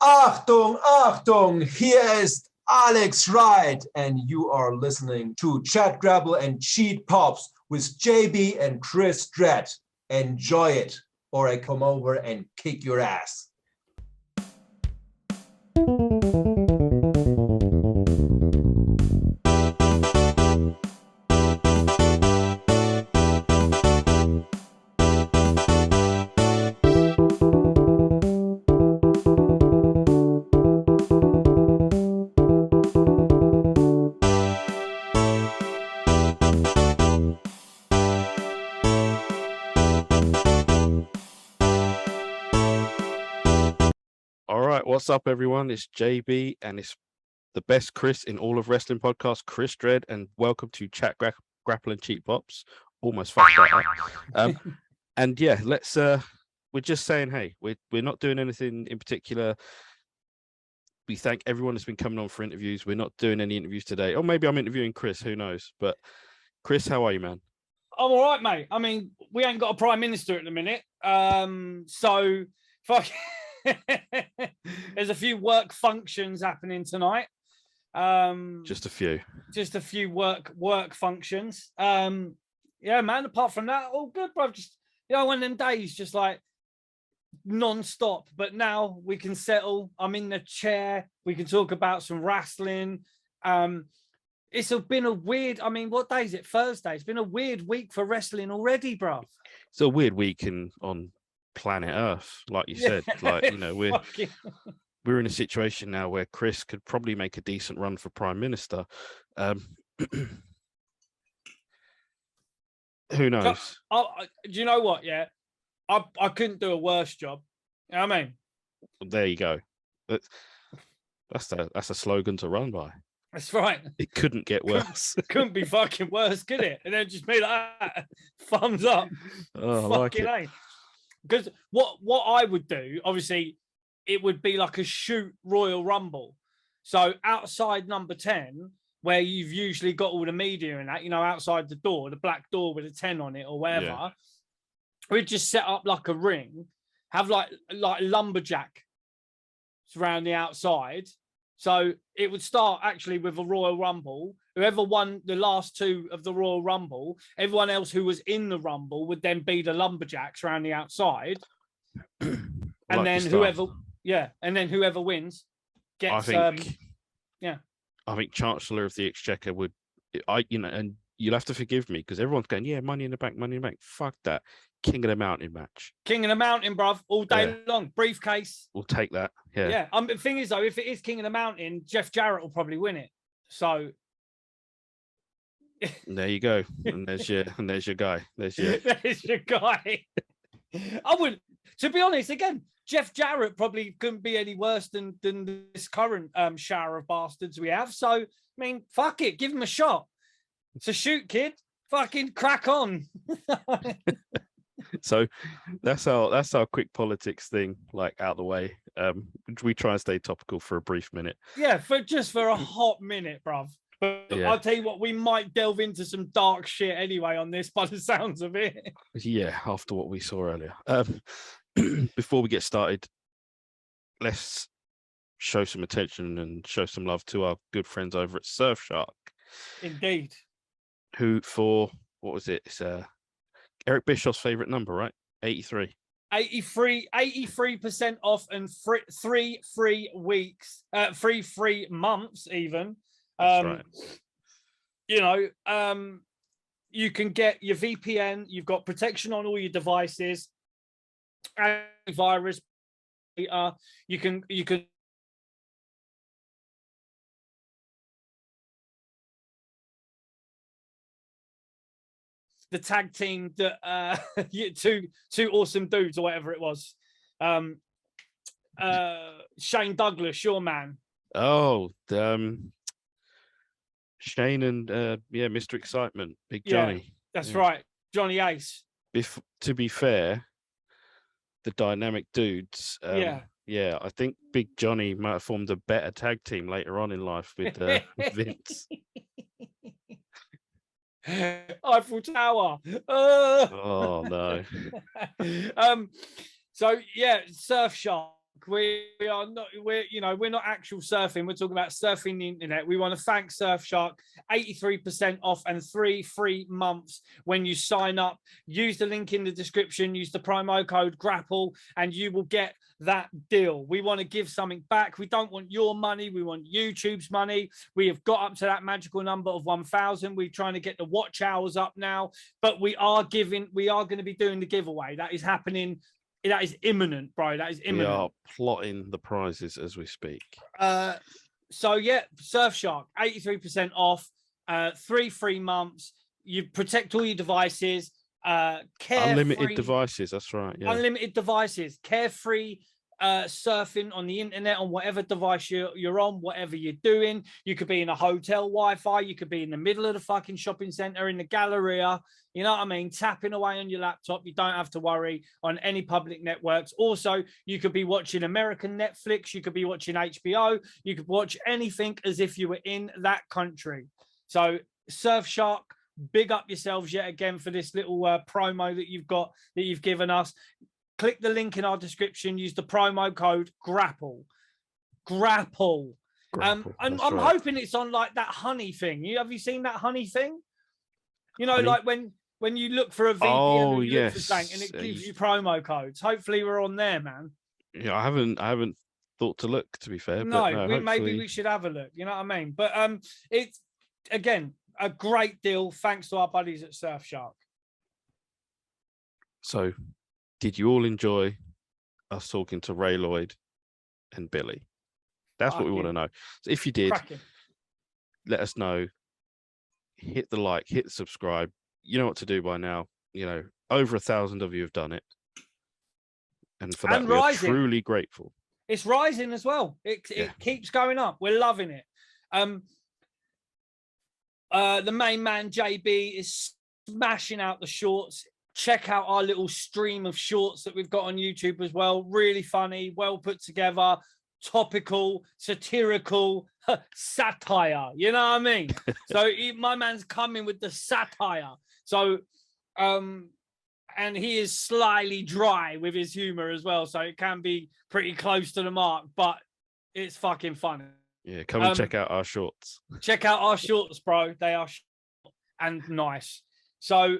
Achtung, Achtung, hier ist Alex Wright, and you are listening to Chat, Grapple, and Cheat Pops with JB and Chris Dredd. Enjoy it, or I come over and kick your ass. What's up, everyone? It's JB, and it's the best Chris in all of wrestling podcast, Chris Dredd, and welcome to Chat, Grapple, and Cheat Pops. Almost fucked that up. And yeah, we're just saying, hey, we're not doing anything in particular. We thank everyone that's been coming on for interviews. We're not doing any interviews today. Or maybe I'm interviewing Chris, who knows? But Chris, how are you, man? I'm all right, mate. I mean, we ain't got a prime minister at the minute. So fuck. There's a few work functions happening tonight. Just a few work functions. Yeah, man. Apart from that, all good, bro. Just one of them days, just like non-stop. But now we can settle. I'm in the chair. We can talk about some wrestling. It's been a weird. I mean, what day is it? Thursday. It's been a weird week for wrestling already, bro. It's a weird week on planet Earth, like you said. Like, we're in a situation now where Chris could probably make a decent run for prime minister. Who knows? Do you know what? Yeah, I couldn't do a worse job. You know what I mean? There you go. That's a slogan to run by. That's right. It couldn't get worse. Couldn't be fucking worse, could it? And then just be like that. Thumbs up. Oh, I like it. Because what I would do, obviously, it would be like a shoot Royal Rumble. So outside number 10, where you've usually got all the media and that, outside the door, the black door with a 10 on it or whatever, we'd just set up like a ring, have like lumberjack around the outside. So it would start actually with a Royal Rumble. Whoever won the last two of the Royal Rumble, everyone else who was in the Rumble would then be the lumberjacks around the outside. And then whoever wins gets. I think Chancellor of the Exchequer would, and you'll have to forgive me because everyone's going, yeah, Money in the Bank. Fuck that. King of the Mountain match. King of the Mountain, bruv, all day long. Briefcase. We'll take that. Yeah. Yeah. The thing is, though, if it is King of the Mountain, Jeff Jarrett will probably win it. So. There you go. And there's your guy. There's your guy. I would, to be honest, again, Jeff Jarrett probably couldn't be any worse than this current shower of bastards we have. So, I mean, fuck it. Give him a shot. It's a shoot, kid. Fucking crack on. So that's our quick politics thing, like, out the way. We try and stay topical for a brief minute. Yeah, for a hot minute, bruv. But I'll tell you what, we might delve into some dark shit anyway on this by the sounds of it. Yeah, after what we saw earlier. Before we get started, let's show some attention and show some love to our good friends over at Surfshark. Indeed. Who, for, what was it? It's Eric Bischoff's favorite number, right? 83. 83% off and three free weeks, 3 free months even. That's right. You can get your VPN. You've got protection on all your devices, antivirus. You can. The tag team that two awesome dudes or whatever it was. Shane Douglas, your man. Oh, Shane and Mr. Excitement, Big Johnny. That's right, Johnny Ace. To be fair, the dynamic dudes. I think Big Johnny might have formed a better tag team later on in life with Vince. Eiffel Tower. Oh no. So yeah, Surfshark. We are not. We're not actual surfing. We're talking about surfing the internet. We want to thank Surfshark. 83% off and 3 free months when you sign up. Use the link in the description. Use the promo code Grapple, and you will get that deal. We want to give something back. We don't want your money. We want YouTube's money. We have got up to that magical number of 1,000. We're trying to get the watch hours up now, but we are going to be doing the giveaway. That is happening. That is imminent, bro. That is imminent. We are plotting the prizes as we speak. So yeah, Surfshark, 83% off, 3 free months. You protect all your devices. Unlimited devices, that's right. Yeah. Unlimited devices, carefree surfing on the internet, on whatever device you're on, whatever you're doing. You could be in a hotel Wi-Fi, you could be in the middle of the fucking shopping center in the Galleria, you know what I mean, tapping away on your laptop. You don't have to worry on any public networks. Also, you could be watching American Netflix, you could be watching HBO, you could watch anything as if you were in that country. So Surfshark, big up yourselves yet again for this little promo that you've given us. Click the link in our description. Use the promo code Grapple. I'm hoping it's on like that honey thing. Have you seen that honey thing? You know, honey? Like when you look for a VPN, look for something and it gives you promo codes. Hopefully, we're on there, man. Yeah, I haven't thought to look. To be fair, no, maybe we should have a look. You know what I mean? But it's again a great deal. Thanks to our buddies at Surfshark. So, did you all enjoy us talking to Ray Lloyd and Billy? That's what we want to know. So if you did, let us know. Hit the like, hit the subscribe. You know what to do by now. You know, over 1,000 of you have done it. And for that, we are truly grateful. It's rising as well. It keeps going up. We're loving it. The main man, JB, is smashing out the shorts. Check out our little stream of shorts that we've got on YouTube as well. Really funny, well put together, topical, satirical, satire. You know what I mean? So my man's coming with the satire. So, and he is slyly dry with his humor as well. So it can be pretty close to the mark, but it's fucking funny. Yeah, come and check out our shorts. Check out our shorts, bro. They are and nice. So,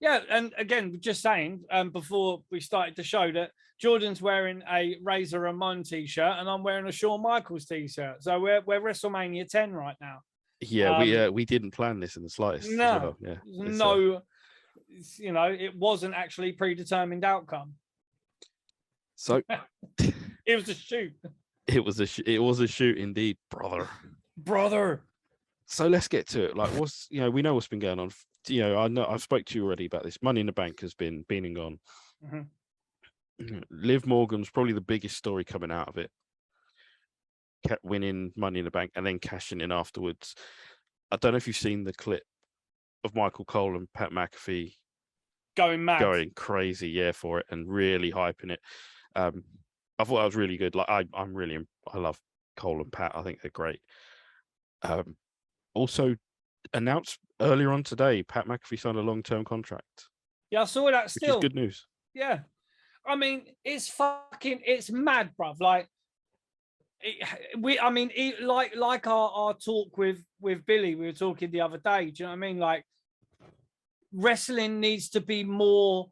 yeah, and again, just saying, before we started the show, that Jordan's wearing a Razor Ramon t-shirt and I'm wearing a Shawn Michaels t-shirt. So we're WrestleMania 10 right now. Yeah, we didn't plan this in the slightest. No, yeah, you know, it wasn't actually predetermined outcome. So it was a shoot. It was a shoot indeed, brother. So let's get to it. Like, we know what's been going on. I know I've spoke to you already about this. Money in the Bank has been and gone. Mm-hmm. Liv Morgan's probably the biggest story coming out of it. Kept winning Money in the Bank and then cashing in afterwards. I don't know if you've seen the clip of Michael Cole and Pat McAfee going mad, going crazy, for it and really hyping it. I thought that was really good. Like I love Cole and Pat. I think they're great. Also announced earlier on today, Pat McAfee signed a long-term contract. Yeah, I saw that still. Which is good news. Yeah. I mean, it's mad, bruv. Like, like our talk with Billy, we were talking the other day. Do you know what I mean? Like, wrestling needs to be more.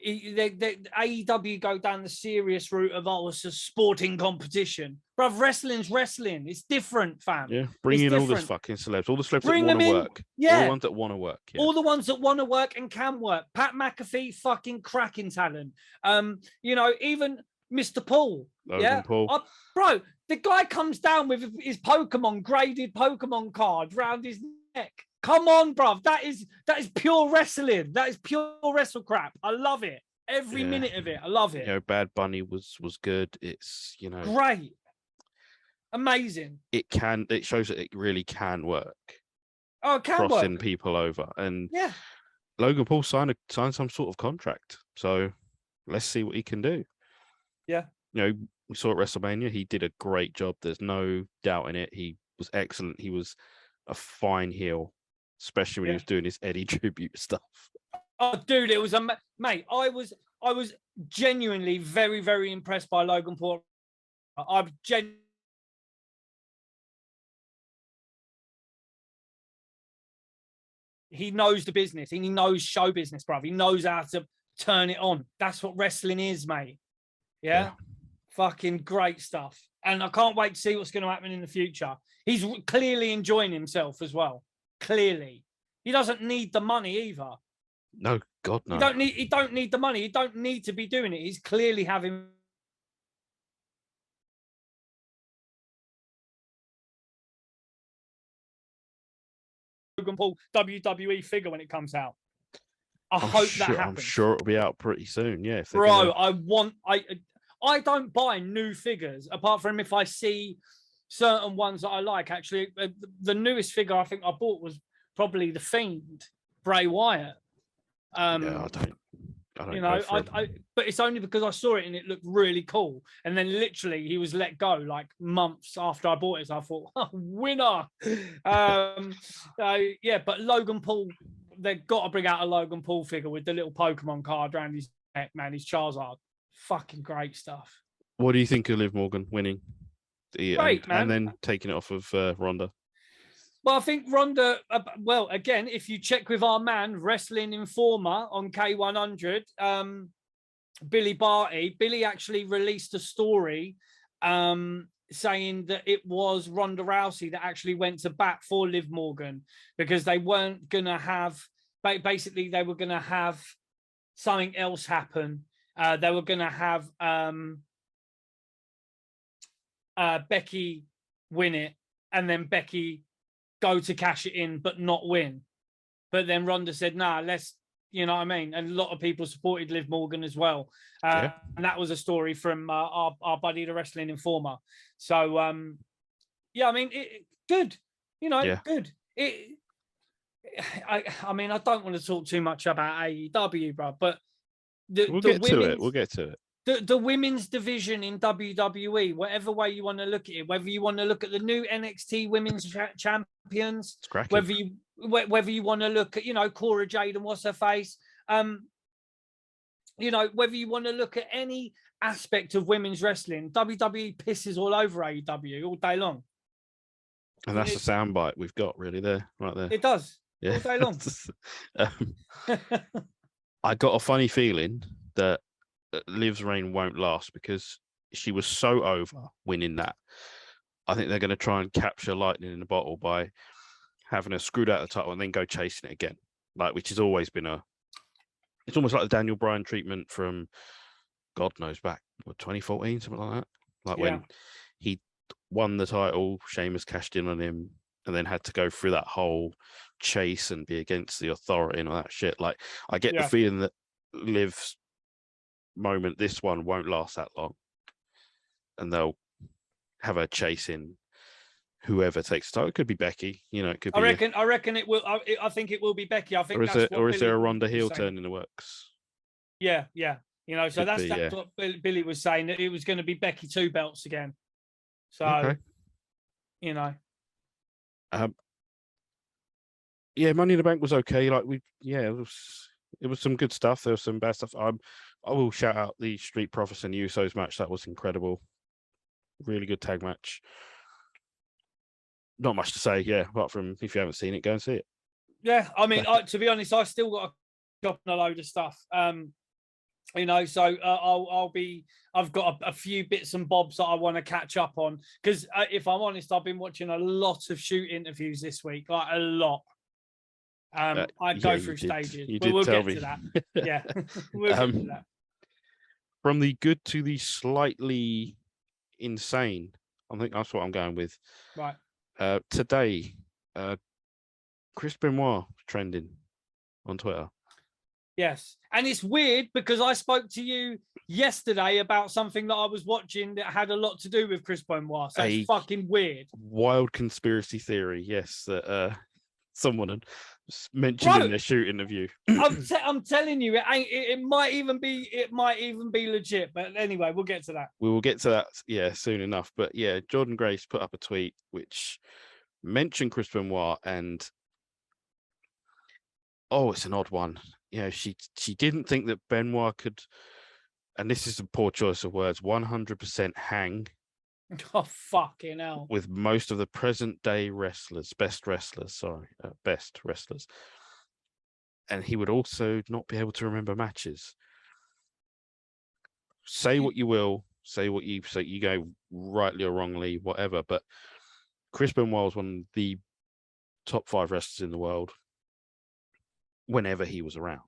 AEW go down the serious route of it's a sporting competition, bruv. Wrestling's wrestling. It's different, fam. Yeah, bring in all this fucking celebs, all the celebs that want to work. Yeah, all the ones that want to work. Yeah. All the ones that want to work and can work. Pat McAfee, fucking cracking talent. Even Mr. Paul. Logan Paul. Bro, the guy comes down with his graded Pokemon card round his neck. Come on, bruv. That is pure wrestling. That is pure wrestle crap. I love it. Every minute of it. I love it. Bad Bunny was good. It's, great. Amazing. It shows that it really can work. Oh, it can crossing work. people over. And yeah. Logan Paul signed some sort of contract. So let's see what he can do. Yeah. We saw at WrestleMania, he did a great job. There's no doubt in it. He was excellent. He was a fine heel, especially when he was doing his Eddie tribute stuff. Oh, dude, it was mate. I was genuinely very, very impressed by Logan Paul. I'm genuinely. He knows the business. He knows show business, bruv. He knows how to turn it on. That's what wrestling is, mate. Yeah? Fucking great stuff. And I can't wait to see what's going to happen in the future. He's clearly enjoying himself as well. Clearly. He doesn't need the money either. No, God, no. He don't need the money. He don't need to be doing it. He's clearly having Logan Paul WWE figure when it comes out. I hope that happens. I'm sure it'll be out pretty soon. Yeah, bro. I don't buy new figures apart from if I see certain ones that I like. Actually, the newest figure I think I bought was probably the Fiend, Bray Wyatt. Yeah, I don't. You know, but it's only because I saw it and it looked really cool. And then literally he was let go like months after I bought it. So I thought, oh, winner. Yeah, but Logan Paul, they've got to bring out a Logan Paul figure with the little Pokemon card around his neck, man. His Charizard. Fucking great stuff. What do you think of Liv Morgan winning? Great, man. And then taking it off of Ronda? Well, I think Ronda, well, again, if you check with our man, Wrestling Informer on K100, Billy Barty, Billy actually released a story saying that it was Ronda Rousey that actually went to bat for Liv Morgan because they weren't going to have, basically, they were going to have something else happen. They were going to have Becky win it and then Becky go to cash it in but not win. But then Ronda said, nah, let's, you know what I mean? And a lot of people supported Liv Morgan as well. And that was a story from our buddy, the Wrestling Informer. So, yeah, I mean, good. You know, good. I mean, I don't want to talk too much about AEW, bro, but we'll get to it. The women's division in WWE, whatever way you want to look at it, whether you want to look at the new NXT women's champions, whether you want to look at, you know, Cora Jade and what's her face, you know, whether you want to look at any aspect of women's wrestling, WWE pisses all over AEW all day long. And that's the soundbite we've got really there, right there. It does. Yeah. All day long. I got a funny feeling that Liv's reign won't last because she was so over winning that. I think they're going to try and capture lightning in the bottle by having her screwed out of the title and then go chasing it again, like which has always been it's almost like the Daniel Bryan treatment from God knows back 2014, something like that. Like when he won the title, Sheamus cashed in on him and then had to go through that whole chase and be against the authority and all that shit. Like I get the feeling that Liv's moment, this one won't last that long, and they'll have her chasing whoever takes the title. It could be Becky, you know. It could. I reckon it will. I think it will be Becky. I think. Or is there a Ronda heel turn in the works? Yeah. You know, so that's what Billy was saying, that it was going to be Becky 2 belts again. So, you know. Yeah, Money in the Bank was okay. Like it was some good stuff. There was some bad stuff. I will shout out the Street Profits and Usos match. That was incredible. Really good tag match. Not much to say, apart from if you haven't seen it, go and see it. Yeah, I mean, to be honest, I still got to chop on a load of stuff. You know, so I've got a few bits and bobs that I want to catch up on because if I'm honest, I've been watching a lot of shoot interviews this week, like a lot. I go through stages. We'll get to that. Yeah, we'll get to that. From the good to the slightly insane, I think that's what I'm going with. Right. Today, Chris Benoit trending on Twitter. Yes. And it's weird because I spoke to you yesterday about something that I was watching that had a lot to do with Chris Benoit. So it's fucking weird. Wild conspiracy theory, yes, that someone had mentioned in their shoot interview. I'm telling you, it might even be legit. But anyway, we'll get to that. We will get to that, soon enough. But yeah, Jordan Grace put up a tweet which mentioned Chris Benoit and it's an odd one. she didn't think that Benoit could, and this is a poor choice of words, 100% hang. Oh, fucking hell. With most of the present day best wrestlers. And he would also not be able to remember matches. Say what you will, say you go rightly or wrongly, whatever. But Chris Benoit was one of the top 5 wrestlers in the world whenever he was around.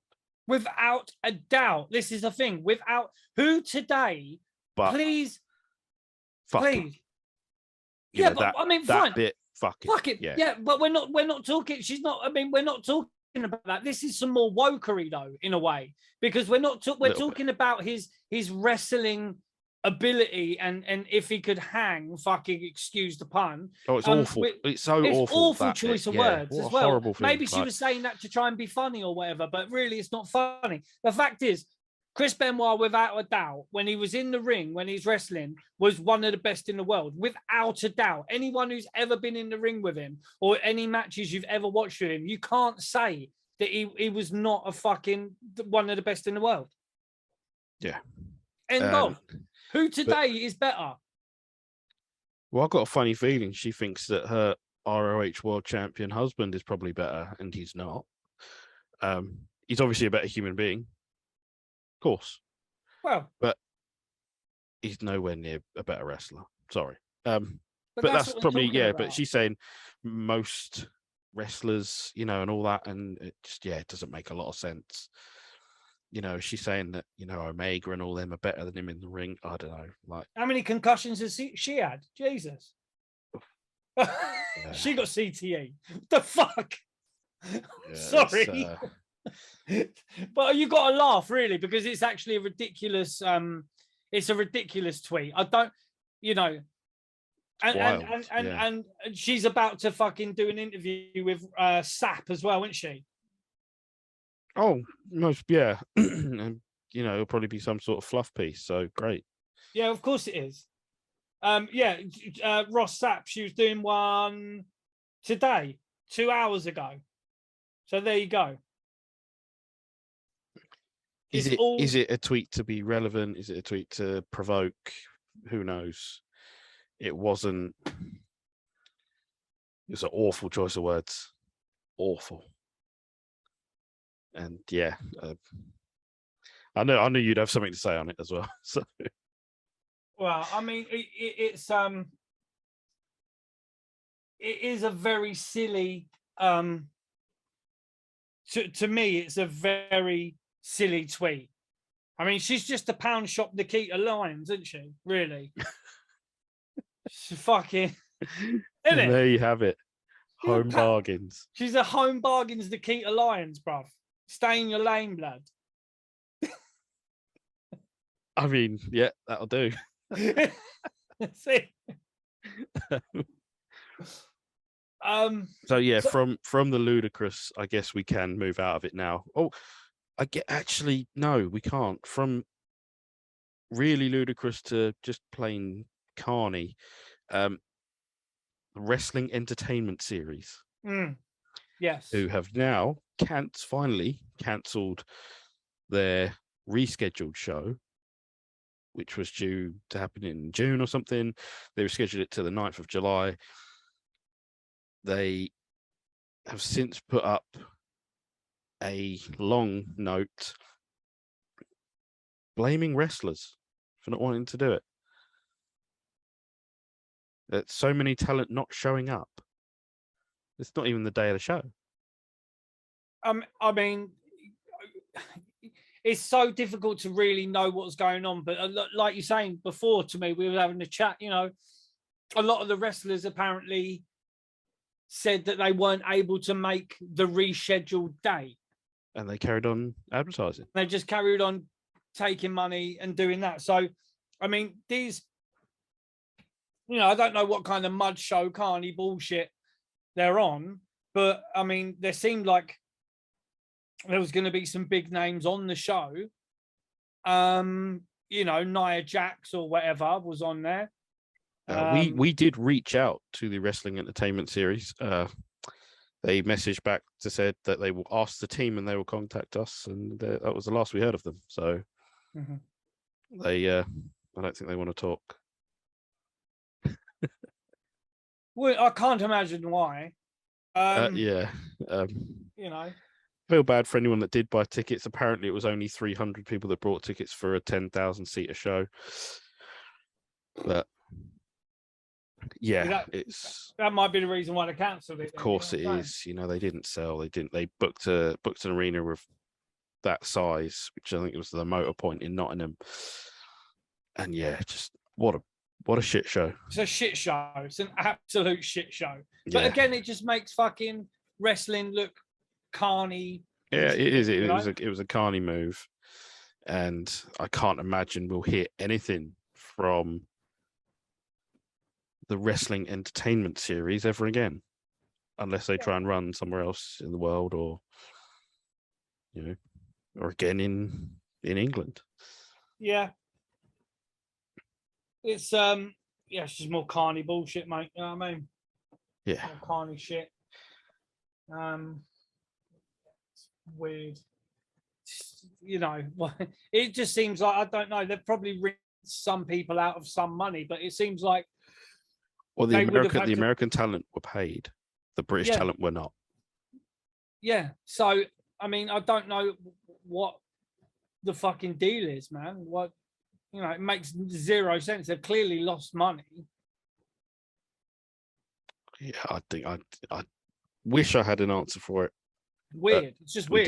Without a doubt. This is the thing. Without who today, but please. Yeah, but I mean, fine. Fuck it. Yeah, but we're not talking. She's not. I mean, we're not talking about that. This is some more wokery, though, in a way, because we're talking about his wrestling ability and if he could hang. Fucking excuse the pun. Oh, it's awful. It's so awful. Awful choice of words as well. Horrible thing. Maybe she was saying that to try and be funny or whatever, but really, it's not funny. The fact is, Chris Benoit, without a doubt, when he was in the ring, when he's wrestling, was one of the best in the world. Without a doubt. Anyone who's ever been in the ring with him or any matches you've ever watched with him, you can't say that he was not a fucking one of the best in the world. Yeah. End of. Who today is better? Well, I've got a funny feeling she thinks that her ROH world champion husband is probably better, and he's not. He's obviously a better human being. Of course. Well, but he's nowhere near a better wrestler. Sorry. But that's probably, but she's saying most wrestlers, and all that, and it just, it doesn't make a lot of sense. She's saying that, Omega and all them are better than him in the ring. I don't know. Like, how many concussions has she had? Jesus. She got CTE. The fuck? Sorry. But you got to laugh, really, because it's actually a ridiculous. It's a ridiculous tweet. I don't, and she's about to fucking do an interview with Sap as well, isn't she? Oh, most and it'll probably be some sort of fluff piece. So great. Yeah, of course it is. Ross Sapp, she was doing one today, 2 hours ago. So there you go. Is it a tweet to be relevant? Is it a tweet to provoke? Who knows? It wasn't. It's an awful choice of words. Awful. And I knew you'd have something to say on it as well. So. Well, I mean, it is a very silly. To me, it's a very silly tweet. I mean, she's just a pound shop Nikita Lyons, isn't she? Really? She's fucking. There you have it. Home bargains. She's a home bargains Nikita Lyons, bruv. Stay in your lane, blood. I mean, that'll do. See. From the ludicrous, I guess we can move out of it now. Oh, no, we can't. From really ludicrous to just plain carny. Wrestling Entertainment Series. Yes. Who have now finally cancelled their rescheduled show, which was due to happen in June or something. They rescheduled it to the 9th of July. They have since put up a long note blaming wrestlers for not wanting to do it. That so many talent not showing up. It's not even the day of the show. I mean, it's so difficult to really know what's going on. But like you're saying before to me, we were having a chat, a lot of the wrestlers apparently said that they weren't able to make the rescheduled date. And they carried on advertising. They just carried on taking money and doing that. So, I mean, these, I don't know what kind of mud show, carny bullshit they're on, but I mean, there seemed like there was going to be some big names on the show. Nia Jax or whatever was on there. We did reach out to the Wrestling Entertainment Series they messaged back to said that they will ask the team and they will contact us, and that was the last we heard of them. So they, I don't think they want to talk. Well, I can't imagine why. You know, feel bad for anyone that did buy tickets. Apparently, it was only 300 people that bought tickets for a 10,000-seater show. But yeah, that might be the reason why they cancelled it. Of course, it is. You know, they didn't sell. They booked an arena with that size, which I think it was the Motor Point in Nottingham. And yeah, just what a shit show. It's a shit show. It's an absolute shit show. But again, it just makes fucking wrestling look carny. Yeah, it is. It was a carny move, and I can't imagine we'll hear anything from the wrestling entertainment series ever again, unless they try and run somewhere else in the world, or or again in England. Yeah. It's it's just more carny bullshit, mate. You know what I mean? Yeah. More carny shit. It's weird. It just seems like, I don't know, they've probably ripped some people out of some money, but it seems like the American talent were paid. The British talent were not. Yeah. So I mean, I don't know what the fucking deal is, man. What it makes zero sense. They've clearly lost money. Yeah, I think I wish I had an answer for it. Weird. It's just weird.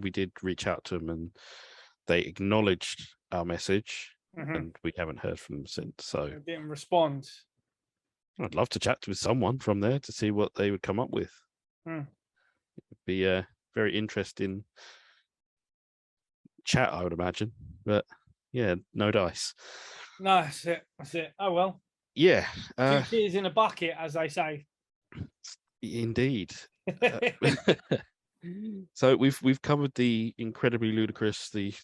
We did reach out to them, and they acknowledged our message, and we haven't heard from them since. So they didn't respond. I'd love to chat with someone from there to see what they would come up with. It would be a very interesting chat, I would imagine. But yeah, no dice. No, that's it. Oh well. Yeah. 2 tears in a bucket, as they say. Indeed. So we've covered the incredibly ludicrous, the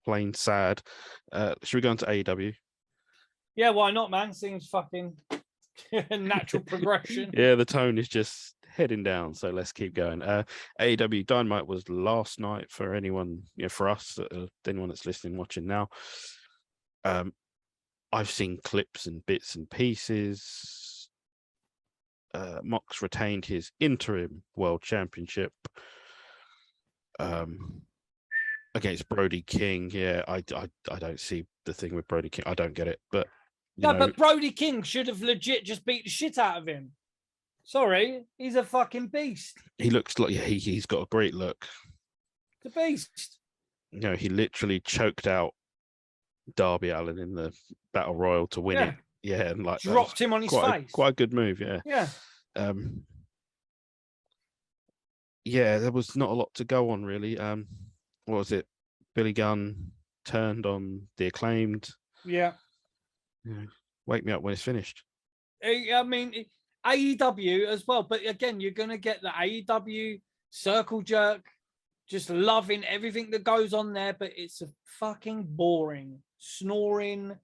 plain sad. Should we go into AEW? Yeah, why not, man? Seems fucking natural progression. Yeah, the tone is just heading down, so let's keep going. AEW Dynamite was last night for anyone, for us, anyone that's listening, watching now. I've seen clips and bits and pieces. Mox retained his interim world championship against Brody King. Yeah, I don't see the thing with Brody King. I don't get it, but but Brody King should have legit just beat the shit out of him. Sorry, he's a fucking beast. He looks like he's got a great look. The beast. He literally choked out Darby Allin in the Battle Royal to win it. Yeah, and dropped him on his face. Quite a good move, yeah. Yeah. Yeah, there was not a lot to go on really. What was it? Billy Gunn turned on the Acclaimed. Yeah. Wake me up when it's finished. I mean, AEW as well, but again, you're gonna get the AEW circle jerk, just loving everything that goes on there, but it's a fucking boring, snoring.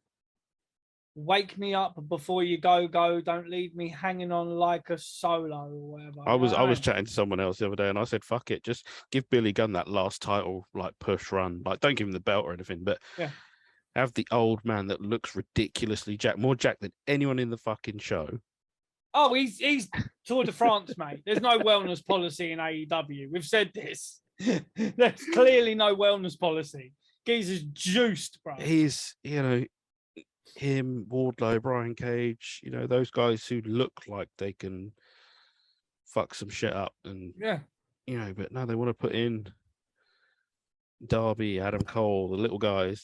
Wake me up before you go. Don't leave me hanging on like a solo or whatever. I was chatting to someone else the other day, and I said, "Fuck it, just give Billy Gunn that last title, push run. Don't give him the belt or anything, but have the old man that looks ridiculously jacked, more jacked than anyone in the fucking show." Oh, he's Tour de France, mate. There's no wellness policy in AEW. We've said this. There's clearly no wellness policy. Geezer's juiced, bro. He's, him, Wardlow, Brian Cage, those guys who look like they can fuck some shit up, and but no, they want to put in Darby, Adam Cole, the little guys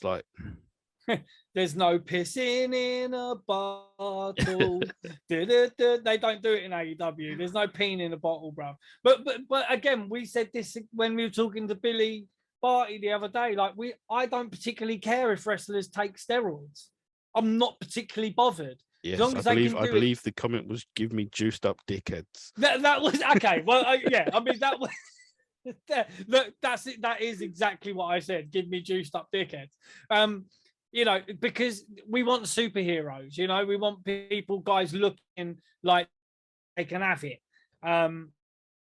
There's no pissing in a bottle. They don't do it in AEW. There's no peeing in a bottle, bro. But again, we said this when we were talking to Billy Barty the other day. I don't particularly care if wrestlers take steroids. I'm not particularly bothered. Yes, I believe the comment was, "Give me juiced up dickheads." That was okay. Well, yeah. I mean, that was that's it. That is exactly what I said. Give me juiced up dickheads. Because we want superheroes. We want guys looking like they can have it.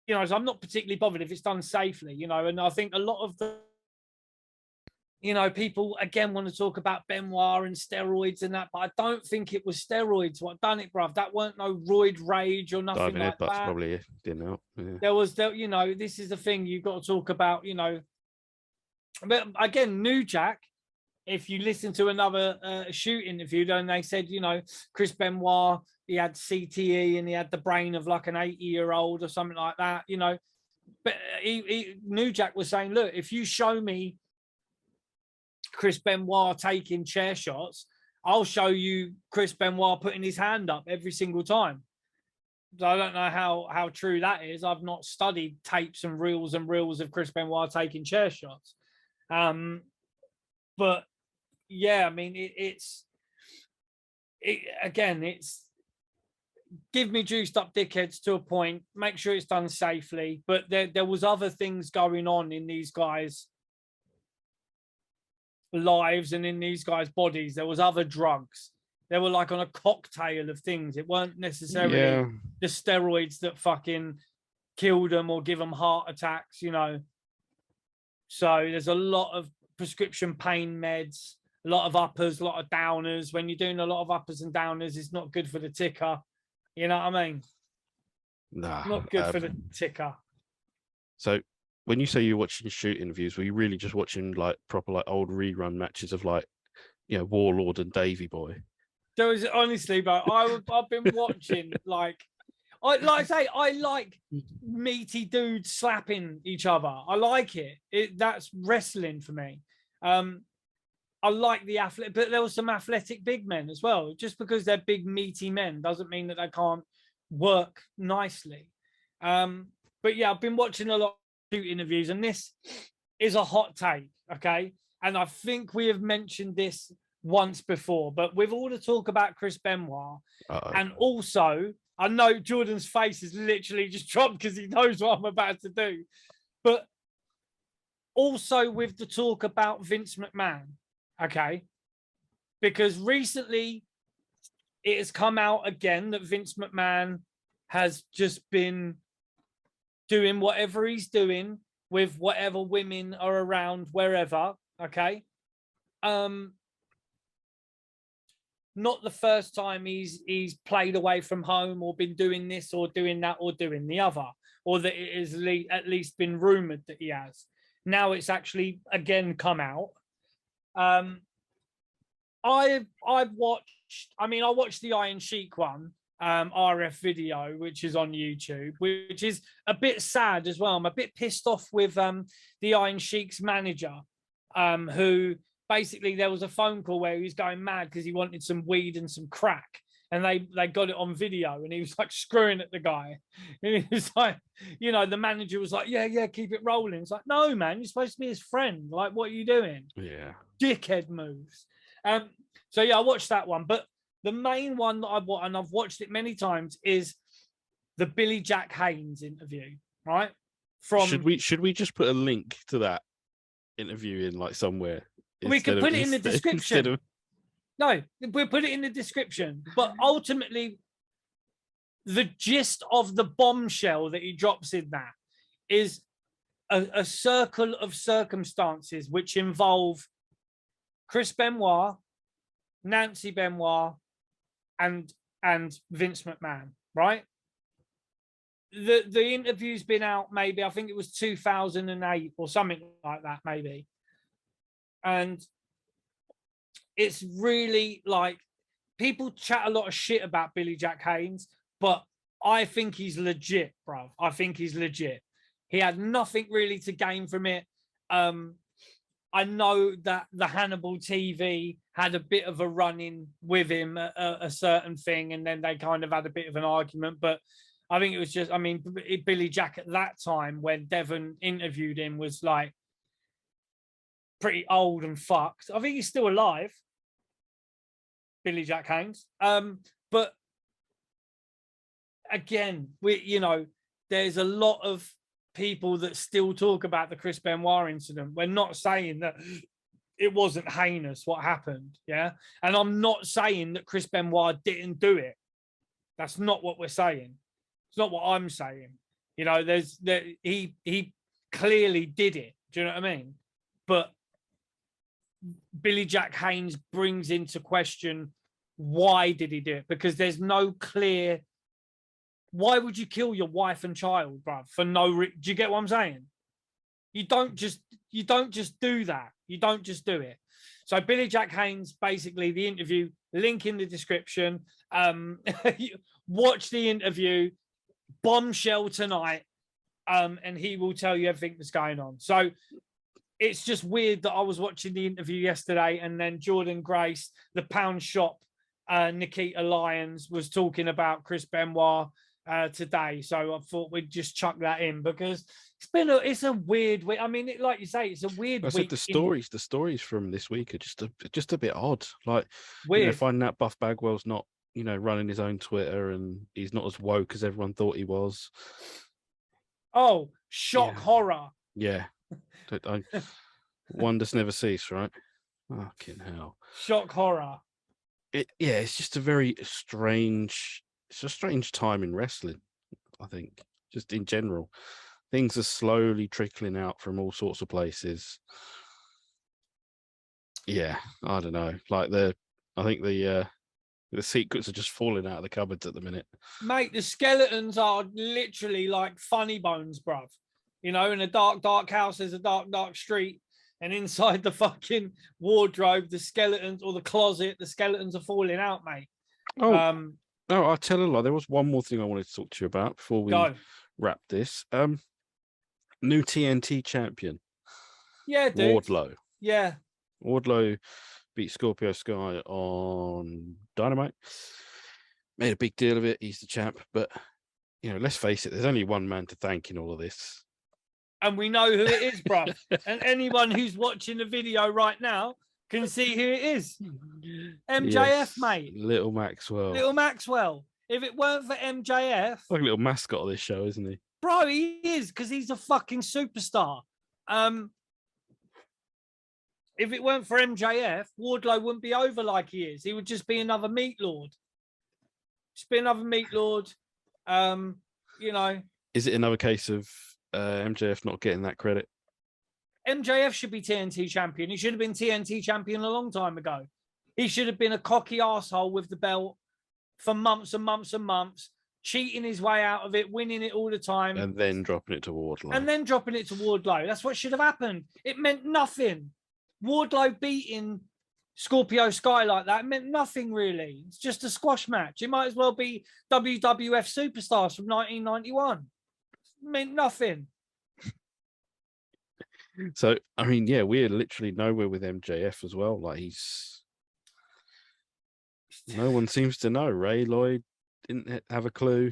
so I'm not particularly bothered if it's done safely, and I think a lot of the, people again want to talk about Benoit and steroids and that, but I don't think it was steroids what done it, bruv. That weren't no roid rage or nothing Diving like headbutts that. probably didn't help. Yeah. There was, this is the thing you've got to talk about, But again, New Jack, if you listen to another shoot interview, then they said, Chris Benoit, he had CTE and he had the brain of like an 80-year-old or something like that, But New Jack was saying, look, if you show me Chris Benoit taking chair shots, I'll show you Chris Benoit putting his hand up every single time. So I don't know how true that is. I've not studied tapes and reels of Chris Benoit taking chair shots. But yeah, I mean, it's give me juiced up dickheads to a point, make sure it's done safely. But there was other things going on in these guys' lives and in these guys' bodies. There was other drugs. They were like on a cocktail of things. It weren't necessarily the steroids that fucking killed them or give them heart attacks, So there's a lot of prescription pain meds, a lot of uppers, a lot of downers. When you're doing a lot of uppers and downers, it's not good for the ticker. You know what I mean? Nah, not good for the ticker. So when you say you're watching shoot interviews, were you really just watching like proper like old rerun matches of like, Warlord and Davy Boy? There was honestly, but I've been watching I like meaty dudes slapping each other. I like it. That's wrestling for me. I like the athletic, but there were some athletic big men as well. Just because they're big meaty men doesn't mean that they can't work nicely. But yeah, I've been watching a lot of shoot interviews, and this is a hot take, okay? And I think we have mentioned this once before, but with all the talk about Chris Benoit, and also I know Jordan's face is literally just dropped because he knows what I'm about to do, but also with the talk about Vince McMahon, okay? Because recently it has come out again that Vince McMahon has just been doing whatever he's doing with whatever women are around wherever, okay? Not the first time he's played away from home or been doing this or doing that or doing the other, or that it is at least been rumored that he has. Now it's actually again come out. I've watched. I watched the Iron Sheik one, RF video, which is on YouTube, which is a bit sad as well. I'm a bit pissed off with the Iron Sheik's manager, who. Basically, there was a phone call where he was going mad because he wanted some weed and some crack, and they got it on video, and he was like screwing at the guy, and he was like, the manager was like, yeah, keep it rolling. It's like, no, man, you're supposed to be his friend. Like, what are you doing? Yeah, dickhead moves. So yeah, I watched that one, but the main one that I've watched it many times is the Billy Jack Haynes interview, right? Should we just put a link to that interview in like somewhere? We can put it in the description. No, we'll put it in the description. But ultimately, the gist of the bombshell that he drops in that is a circle of circumstances which involve Chris Benoit, Nancy Benoit, and Vince McMahon, right? The interview's been out maybe, I think it was 2008 or something like that, maybe. And it's really like people chat a lot of shit about Billy Jack Haynes, but I think he's legit, bro. I think he's legit. He had nothing really to gain from it. I know that the Hannibal TV had a bit of a run-in with him, a certain thing, and then they kind of had a bit of an argument. But I think it was just, Billy Jack at that time when Devon interviewed him was like, pretty old and fucked. I think he's still alive, Billy Jack Haynes. But again, there's a lot of people that still talk about the Chris Benoit incident. We're not saying that it wasn't heinous what happened, yeah? And I'm not saying that Chris Benoit didn't do it. That's not what we're saying. It's not what I'm saying. You know, he clearly did it. Do you know what I mean? But Billy Jack Haynes brings into question, why did he do it? Because there's no clear. Why would you kill your wife and child, bruv? For no do you get what I'm saying? You don't just do that. You don't just do it. So Billy Jack Haynes, basically the interview, link in the description. Watch the interview, bombshell tonight, and he will tell you everything that's going on. So it's just weird that I was watching the interview yesterday, and then Jordan Grace, the Pound Shop, Nikita Lyons was talking about Chris Benoit today. So I thought we'd just chuck that in because it's a weird week. I mean, like you say, it's a weird week. Said the stories from this week are just a bit odd. Like, weird. You know, finding out Buff Bagwell's not, you know, running his own Twitter and he's not as woke as everyone thought he was. Oh, shock horror. Yeah. Wonders never cease, right? Fucking hell. Shock horror. It's just a very strange. It's a strange time in wrestling, I think, just in general. Things are slowly trickling out from all sorts of places. Yeah, I don't know. Like I think the secrets are just falling out of the cupboards at the minute. Mate, the skeletons are literally like funny bones, bruv. You know, in a dark, dark house, there's a dark, dark street. And inside the fucking wardrobe, the skeletons, or the closet, the skeletons are falling out, mate. Oh, no, I'll tell a lie. There was one more thing I wanted to talk to you about before we wrap this. New TNT champion. Yeah, dude. Wardlow. Yeah. Wardlow beat Scorpio Sky on Dynamite. Made a big deal of it. He's the champ. But, you know, let's face it, there's only one man to thank in all of this. And we know who it is, bro. And anyone who's watching the video right now can see who it is. MJF, mate. Little Maxwell. Little Maxwell. If it weren't for MJF... Like a little mascot of this show, isn't he? Bro, he is, because he's a fucking superstar. If it weren't for MJF, Wardlow wouldn't be over like he is. He would just be another meat lord. Just be another meat lord. You know. Is it another case of MJF not getting that credit? MJF should be TNT champion. He should have been TNT champion a long time ago. He should have been a cocky arsehole with the belt for months and months and months, cheating his way out of it, winning it all the time. And then dropping it to Wardlow. That's what should have happened. It meant nothing. Wardlow beating Scorpio Sky like that meant nothing, really. It's just a squash match. It might as well be WWF Superstars from 1991. It meant nothing. So, I mean, yeah, we're literally nowhere with MJF as well. Like, no one seems to know. Ray Lloyd didn't have a clue.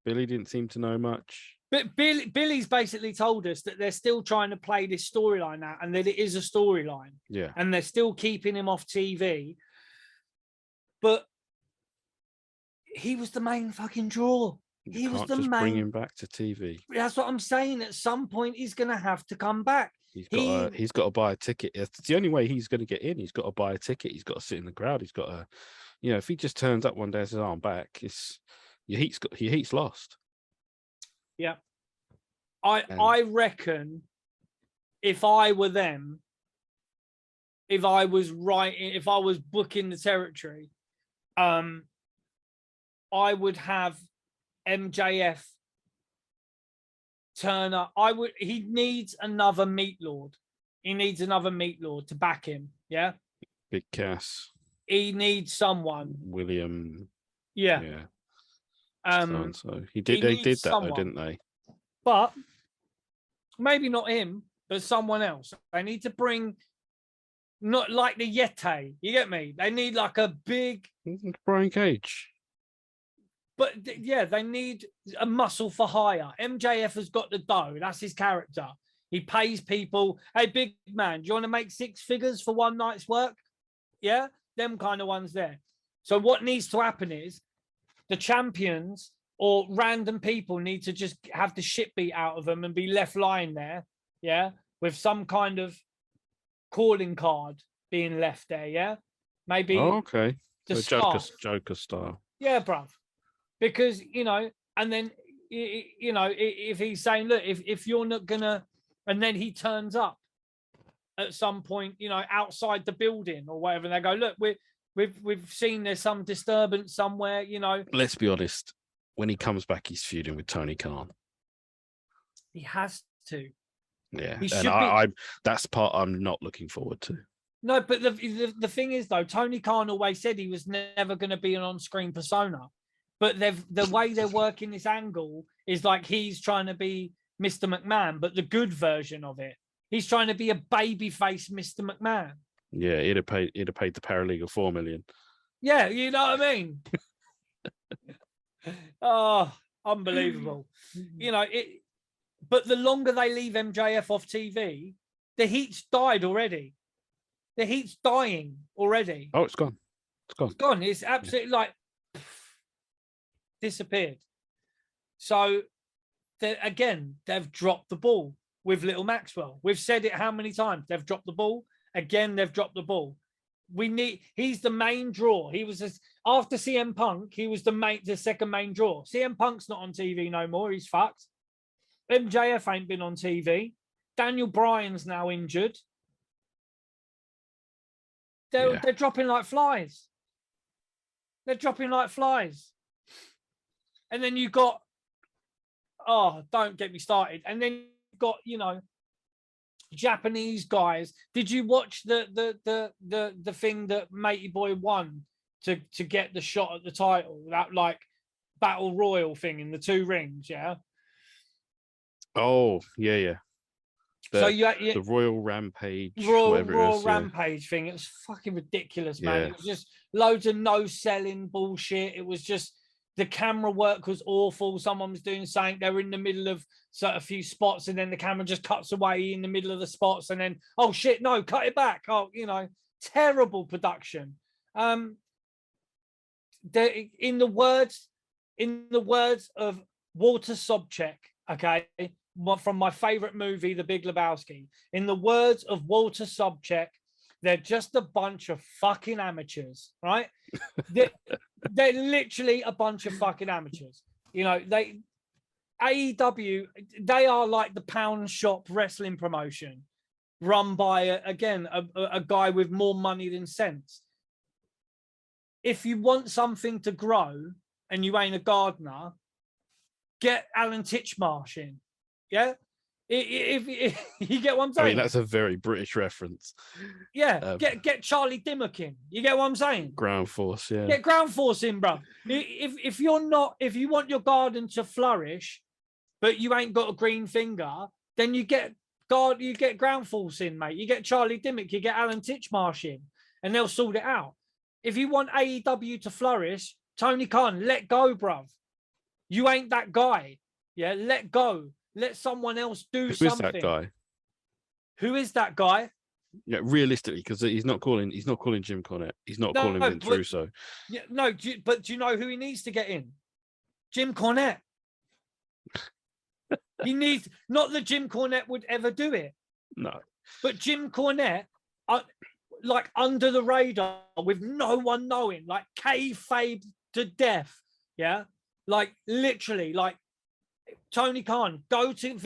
Billy didn't seem to know much. But Billy's basically told us that they're still trying to play this storyline out and that it is a storyline. Yeah. And they're still keeping him off TV. But he was the main fucking draw. He was the main. Bring him back to TV. That's what I'm saying. At some point, he's going to have to come back. He's got to buy a ticket. It's the only way he's going to get in. He's got to buy a ticket. He's got to sit in the crowd. He's got to, you know, if he just turns up one day and says, "Oh, I'm back," your heat's lost. Yeah, I reckon if I were them, if I was booking the territory, I would have MJF turn up. He needs another meat lord. He needs another meat lord to back him. Yeah. Big Cass. He needs someone. William. Yeah. Yeah. So they did that though, didn't they? But maybe not him, but someone else. They need to bring, not like the Yeti. You get me? They need like a big Brian Cage. But yeah, they need a muscle for hire. MJF has got the dough. That's his character. He pays people. Hey, big man, do you want to make 6 figures for one night's work? Yeah, them kind of ones there. So what needs to happen is the champions or random people need to just have the shit beat out of them and be left lying there, yeah, with some kind of calling card being left there, yeah? Maybe. Oh, okay. The so Joker style. Yeah, bruv. Because, you know, and then you know, if he's saying, look, if you're not gonna, and then he turns up at some point, you know, outside the building or whatever, and they go, look, we've seen there's some disturbance somewhere, you know. Let's be honest. When he comes back, he's feuding with Tony Khan. He has to. Yeah, and that's the part I'm not looking forward to. No, but the thing is, though, Tony Khan always said he was never going to be an on-screen persona. But the way they're working this angle is like he's trying to be Mr. McMahon, but the good version of it. He's trying to be a babyface Mr. McMahon. Yeah, he'd have paid the paralegal $4 million. Yeah, you know what I mean? Oh, unbelievable. You know, but the longer they leave MJF off TV, the heat's died already. The heat's dying already. Oh, it's gone. It's gone. It's absolutely like disappeared. So, again, they've dropped the ball with Little Maxwell. We've said it how many times? They've dropped the ball. Again, they've dropped the ball. He's the main draw. He was after CM Punk, he was the second main draw. CM Punk's not on TV no more. He's fucked. MJF ain't been on TV. Daniel Bryan's now injured. They're dropping like flies. They're dropping like flies. And then you got, oh, don't get me started. And then you've got, you know, Japanese guys. Did you watch the thing that Matey Boy won to get the shot at the title? That like battle royal thing in the 2 rings, yeah. Oh yeah. The Royal Rampage, Royal Rampage thing. It was fucking ridiculous, man. It was just loads of no selling bullshit. It was just the camera work was awful. Someone was doing something. They were in the middle of a few spots, and then the camera just cuts away in the middle of the spots, and then oh shit, no, cut it back. Oh, you know, terrible production. In the words of Walter Sobchak, okay, from my favorite movie, The Big Lebowski. In the words of Walter Sobchak, they're just a bunch of fucking amateurs, right? They're literally a bunch of fucking amateurs. You know, AEW, they are like the pound shop wrestling promotion run by, a guy with more money than sense. If you want something to grow and you ain't a gardener, get Alan Titchmarsh in. Yeah, if you get what I'm saying. I mean, that's a very British reference. Yeah, get Charlie Dimmock in. You get what I'm saying? Ground Force, yeah. Get Ground Force in, bro. If you want your garden to flourish, but you ain't got a green finger, then you get Ground Force in, mate. You get Charlie Dimmock, you get Alan Titchmarsh in, and they'll sort it out. If you want AEW to flourish, Tony Khan, let go, bruv. You ain't that guy. Yeah, let go. Let someone else do something. Who is that guy? Who is that guy? Yeah, realistically, because he's not calling Jim Cornette. He's not calling Vince Russo. Yeah, no, but do you know who he needs to get in? Jim Cornette. He needs, not that Jim Cornette would ever do it. No. But Jim Cornette, like under the radar, with no one knowing, like kayfabe to death. Yeah, like literally, like. Tony Khan, go to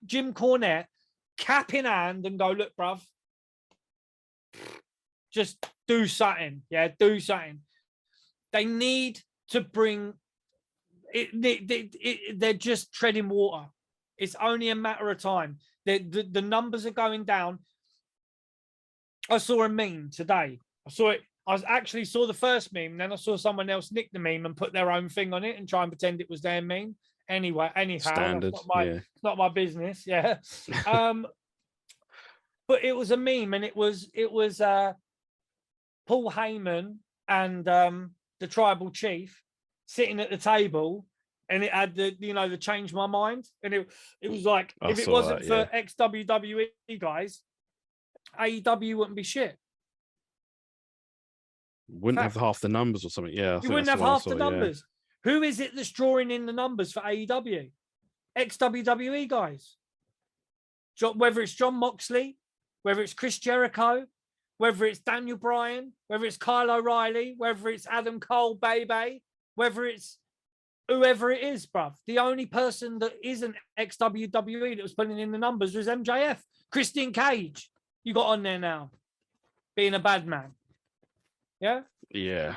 Jim Cornette, cap in hand, and go, look, bruv, just do something. Yeah, do something. They need to bring it. They're just treading water. It's only a matter of time. The numbers are going down. I saw a meme today. I actually saw the first meme, and then I saw someone else nick the meme and put their own thing on it and try and pretend it was their meme. Anyhow, standard. It's not my business. Yeah. But it was a meme, and it was Paul Heyman and the tribal chief sitting at the table, and it had the change my mind, and it was like, if it wasn't for ex-WWE guys, AEW wouldn't be shit. Wouldn't have half the numbers or something. Yeah, you wouldn't have half the numbers. Yeah. Who is it that's drawing in the numbers for AEW? Ex-WWE guys. Whether it's John Moxley, whether it's Chris Jericho, whether it's Daniel Bryan, whether it's Kyle O'Reilly, whether it's Adam Cole, baby, whether it's whoever it is, bruv. The only person that isn't ex-WWE that was putting in the numbers was MJF. Christian Cage, you got on there now, being a bad man. Yeah? Yeah.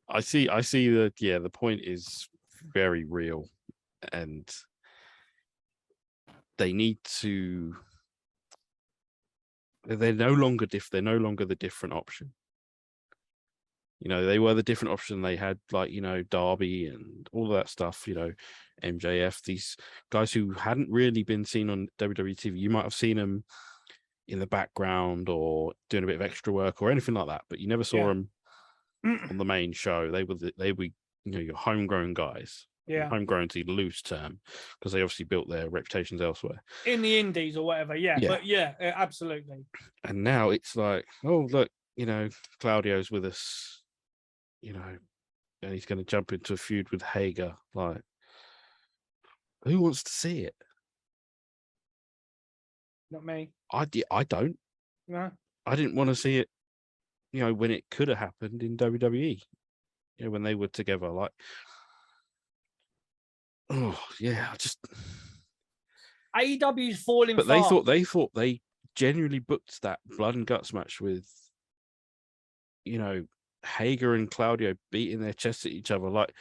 I see the point is very real, and they need to, they're no longer the different option. You know, they were the different option. They had, like, you know, Darby and all of that stuff, you know, MJF, these guys who hadn't really been seen on WWE TV. You might have seen them in the background or doing a bit of extra work or anything like that, but you never saw them on the main show. They were you know, your homegrown guys. Yeah. Homegrown to the loose term, because they obviously built their reputations elsewhere. In the indies or whatever, yeah. But yeah, absolutely. And now it's like, oh, look, you know, Claudio's with us, you know, and he's going to jump into a feud with Hager. Like, who wants to see it? Not me. I don't. No. I didn't want to see it, you know, when it could have happened in WWE, you know, when they were together. Like, oh yeah, I just AEW's falling. But they thought they genuinely booked that blood and guts match with, you know, Hager and Claudio beating their chests at each other like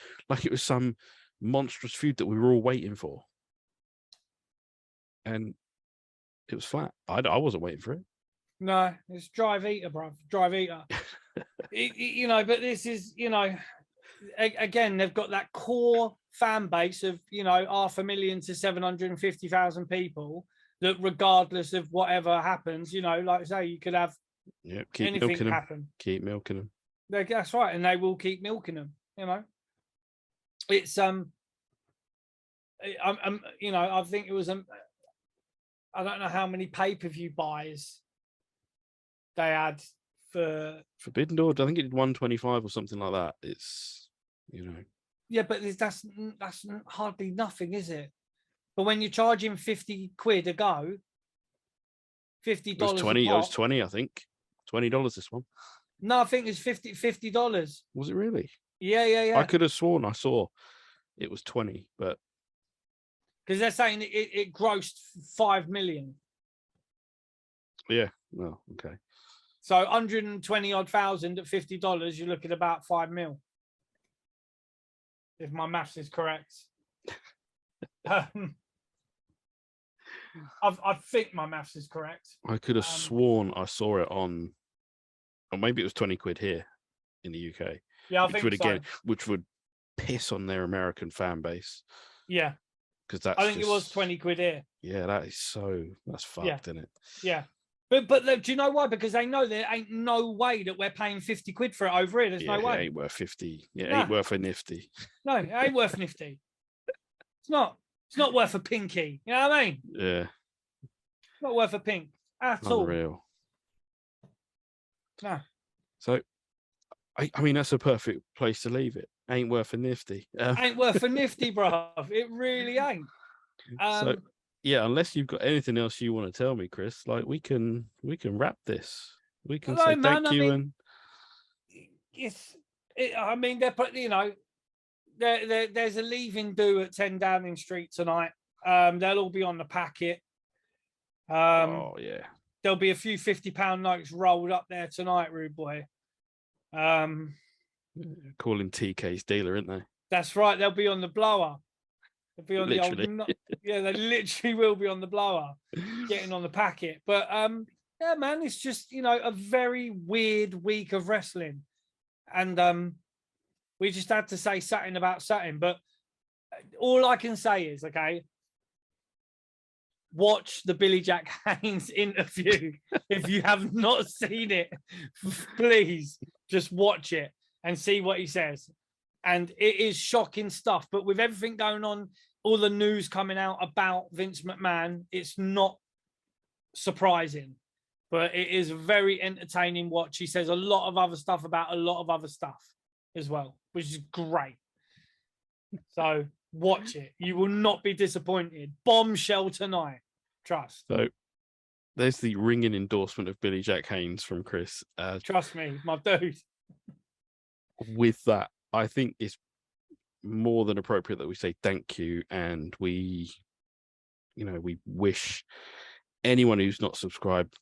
it was some monstrous feud that we were all waiting for, and it was flat. I wasn't waiting for it. No, it's Drive Eater, bro. Drive Eater. You know, but this is, you know, again, they've got that core fan base of, you know, 500,000 to 750,000 people that, regardless of whatever happens, you know, like I say, you could have anything happen. Keep milking them. That's right, and they will keep milking them. You know, it's you know, I think it was I don't know how many pay-per-view buys they had for Forbidden Door. I think it did 125 or something like that. It's, you know. Yeah, but that's hardly nothing, is it? But when you're charging 50 quid a go, $50. It was 20. It was 20. I think $20 this one. No, I think it's $50. Was it really? Yeah. I could have sworn I saw it was 20, but because they're saying it grossed 5 million. Yeah. No. Okay. So 120 odd thousand at $50, you're looking at about 5 mil. If my maths is correct. I think my maths is correct. I could have sworn I saw it on, or maybe it was 20 quid here in the UK. Yeah, I think so. Which would piss on their American fan base. Yeah. Because I think it was 20 quid here. Yeah, that's fucked, isn't it? Yeah. But do you know why? Because they know there ain't no way that we're paying 50 quid for it over here. There's no way. It ain't worth 50. Yeah, it ain't worth a nifty. No, it ain't worth nifty. It's not. It's not worth a pinky. You know what I mean? Yeah. It's not worth a pink at all. Unreal. No. So, I mean, that's a perfect place to leave it. Ain't worth a nifty. Ain't worth a nifty, bruv. It really ain't. So, yeah, unless you've got anything else you want to tell me, Chris, like we can wrap this. We can say thank you. And I mean, they're put, you know, there's a leaving do at 10 Downing Street tonight. They'll all be on the packet. Oh yeah, there'll be a few £50 notes rolled up there tonight, rude boy. Calling TK's dealer, aren't they? That's right. They'll be on the blower. They'll be on literally. the old. Yeah, they literally will be on the blower, getting on the packet. But yeah, man, it's just, you know, a very weird week of wrestling, and we just had to say something about something. But all I can say is, okay, watch the Billy Jack Haynes interview. If you have not seen it, please just watch it and see what he says. And it is shocking stuff. But with everything going on, all the news coming out about Vince McMahon, it's not surprising. But it is a very entertaining watch. He says a lot of other stuff about a lot of other stuff as well, which is great. So watch it. You will not be disappointed. Bombshell tonight. Trust. So there's the ringing endorsement of Billy Jack Haynes from Chris. Trust me, my dude. With that, I think it's more than appropriate that we say thank you, and we wish anyone who's not subscribed,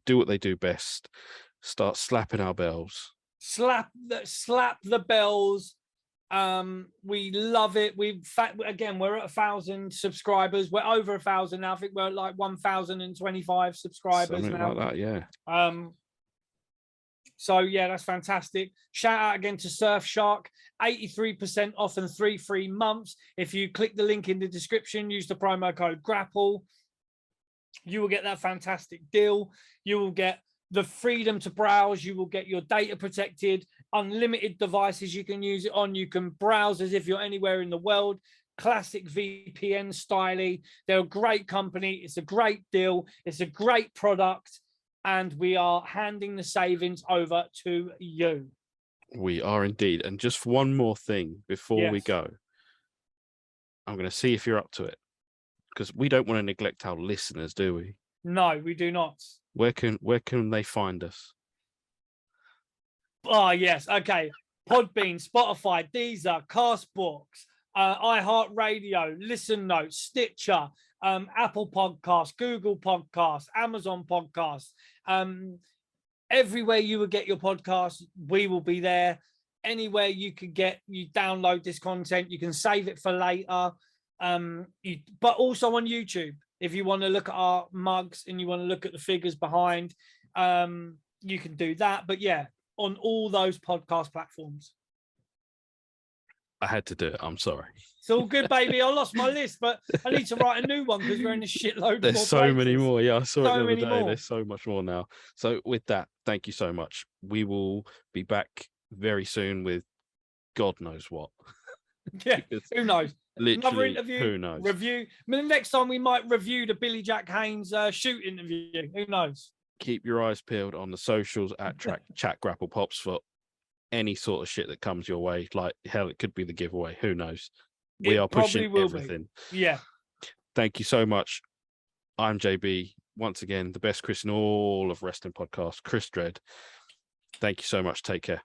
do what they do best. Start slapping our bells. Slap the bells. We love it. We're at 1,000 subscribers. We're over 1,000 now. I think we're at like 1,025 subscribers Something now. like that, yeah. So yeah, that's fantastic. Shout out again to Surfshark, 83% off and 3 free months. If you click the link in the description, use the promo code Grapple, you will get that fantastic deal. You will get the freedom to browse. You will get your data protected, unlimited devices you can use it on. You can browse as if you're anywhere in the world. Classic VPN styling. They're a great company. It's a great deal. It's a great product. And we are handing the savings over to you. We are indeed. And just one more thing before we go. I'm going to see if you're up to it, because we don't want to neglect our listeners, do we? No, we do not. Where can they find us? Oh, yes. Okay. Podbean, Spotify, Deezer, Castbox, iHeartRadio, Listen Notes, Stitcher, Apple Podcasts, Google Podcasts, Amazon Podcasts. Everywhere you would get your podcast, we will be there. Anywhere you download this content, you can save it for later. But also on YouTube, if you want to look at our mugs and you want to look at the figures behind, you can do that. But yeah, on all those podcast platforms. I had to do it. I'm sorry. It's all good, baby. I lost my list, but I need to write a new one because we're in a shitload. There's so many more. Yeah, I saw it the other day. More. There's so much more now. So with that, thank you so much. We will be back very soon with God knows what. Yeah, who knows? Another Literally, interview, who knows? Review. I mean, next time we might review the Billy Jack Haynes shoot interview. Who knows? Keep your eyes peeled on the socials at Chat Grapple Pops for any sort of shit that comes your way. Like, hell, it could be the giveaway. Who knows? We are pushing everything. Yeah. Thank you so much. I'm JB. Once again, the best Chris in all of wrestling podcasts, Chris Dredd. Thank you so much. Take care.